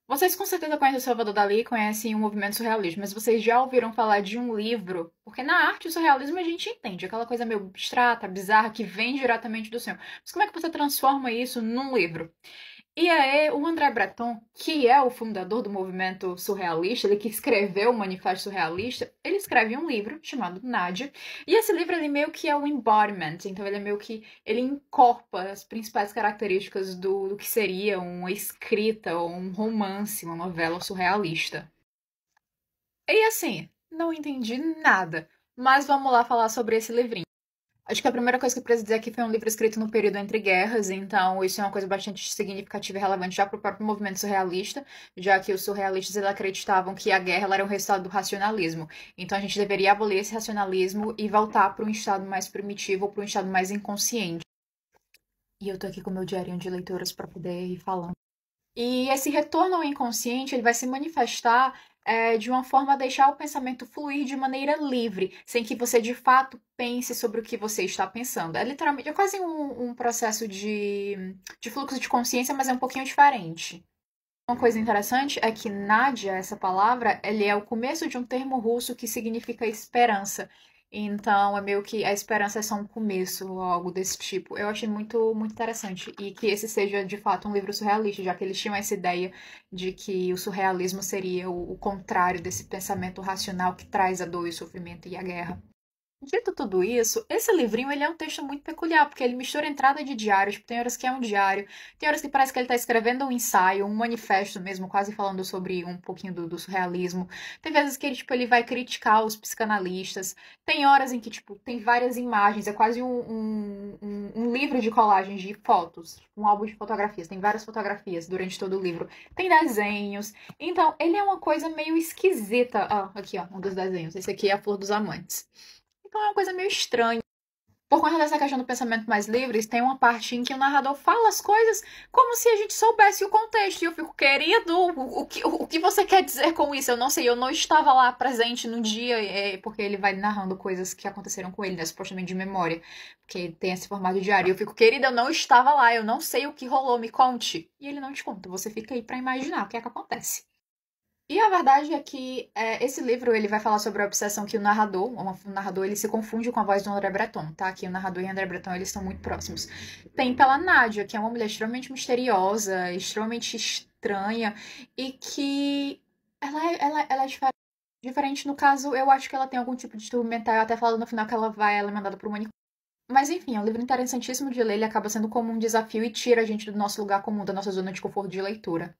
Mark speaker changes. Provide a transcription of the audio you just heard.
Speaker 1: Vocês com certeza conhecem o Salvador Dalí e conhecem o movimento surrealista, mas vocês já ouviram falar de um livro? Porque na arte o surrealismo a gente entende, aquela coisa meio abstrata, bizarra, que vem diretamente do céu. Mas como é que você transforma isso num livro? E aí, o André Breton, que é o fundador do movimento surrealista, ele que escreveu o Manifesto Surrealista, ele escreve um livro chamado Nádia, e esse livro ele meio que é o embodiment, então ele é meio que ele incorpora as principais características do que seria uma escrita ou um romance, uma novela surrealista. E assim, não entendi nada, mas vamos lá falar sobre esse livrinho. Acho que a primeira coisa que eu preciso dizer aqui foi um livro escrito no período entre guerras, então isso é uma coisa bastante significativa e relevante já para o próprio movimento surrealista, já que os surrealistas eles acreditavam que a guerra ela era um resultado do racionalismo. Então a gente deveria abolir esse racionalismo e voltar para um estado mais primitivo ou para um estado mais inconsciente. E eu tô aqui com meu diário de leituras para poder ir falando. E esse retorno ao inconsciente ele vai se manifestar de uma forma a deixar o pensamento fluir de maneira livre, sem que você de fato pense sobre o que você está pensando. É literalmente é quase um processo de fluxo de consciência, mas é um pouquinho diferente. Uma coisa interessante é que Nadia, essa palavra, ele é o começo de um termo russo que significa esperança. Então, é meio que a esperança é só um começo, ou algo desse tipo. Eu achei muito interessante. E que esse seja, de fato, um livro surrealista, já que eles tinham essa ideia de que o surrealismo seria o contrário desse pensamento racional que traz a dor e o sofrimento e a guerra. Dito tudo isso, esse livrinho ele é um texto muito peculiar, porque ele mistura entrada de diário, tipo, tem horas que é um diário, tem horas que parece que ele está escrevendo um ensaio, um manifesto mesmo, quase falando sobre um pouquinho do surrealismo. Tem vezes que ele, tipo, ele vai criticar os psicanalistas. Tem horas em que, tipo, tem várias imagens, é quase um livro de colagens de fotos, um álbum de fotografias, tem várias fotografias durante todo o livro. Tem desenhos. Então, ele é uma coisa meio esquisita. Ah, aqui, ó, um dos desenhos. Esse aqui é a Flor dos Amantes. Então é uma coisa meio estranha. Por conta dessa questão do pensamento mais livre, tem uma parte em que o narrador fala as coisas como se a gente soubesse o contexto. E eu fico, querido, o que você quer dizer com isso? Eu não sei, eu não estava lá presente no dia, porque ele vai narrando coisas que aconteceram com ele, né, supostamente de memória, porque tem esse formato diário. E eu fico, querida, eu não estava lá, eu não sei o que rolou, me conte. E ele não te conta, você fica aí pra imaginar o que é que acontece. E a verdade é que esse livro ele vai falar sobre a obsessão que o narrador ele se confunde com a voz do André Breton, tá? Que o narrador e o André Breton eles estão muito próximos. Tem pela Nádia, que é uma mulher extremamente misteriosa, extremamente estranha e que ela é diferente. Diferente no caso, eu acho que ela tem algum tipo de distúrbio mental. Eu até falo no final que ela é mandada pro manicômio. Mas enfim, é um livro interessantíssimo de ler, ele acaba sendo como um desafio e tira a gente do nosso lugar comum, da nossa zona de conforto de leitura.